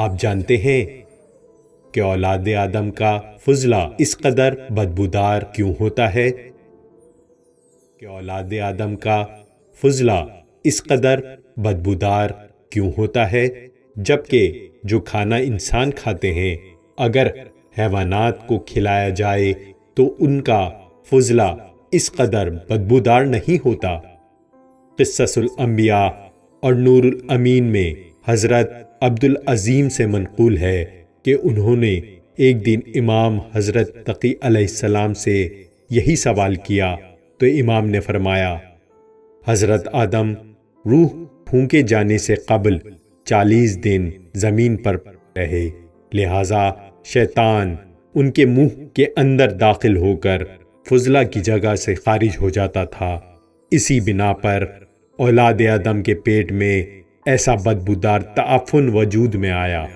آپ جانتے ہیں کہ اولاد آدم کا فضلہ اس قدر بدبودار کیوں ہوتا ہے؟ کہ اولاد آدم کا فضلہ اس قدر بدبودار کیوں ہوتا ہے، جبکہ جو کھانا انسان کھاتے ہیں اگر حیوانات کو کھلایا جائے تو ان کا فضلہ اس قدر بدبودار نہیں ہوتا۔ قصص الانبیاء اور نور الامین میں حضرت عبدالعظیم سے منقول ہے کہ انہوں نے ایک دن امام حضرت تقی علیہ السلام سے یہی سوال کیا تو امام نے فرمایا، حضرت آدم روح پھونکے جانے سے قبل 40 دن زمین پر رہے، لہٰذا شیطان ان کے منہ کے اندر داخل ہو کر فضلہ کی جگہ سے خارج ہو جاتا تھا۔ اسی بنا پر اولاد آدم کے پیٹ میں ایسا بدبودار تعفن وجود میں آیا۔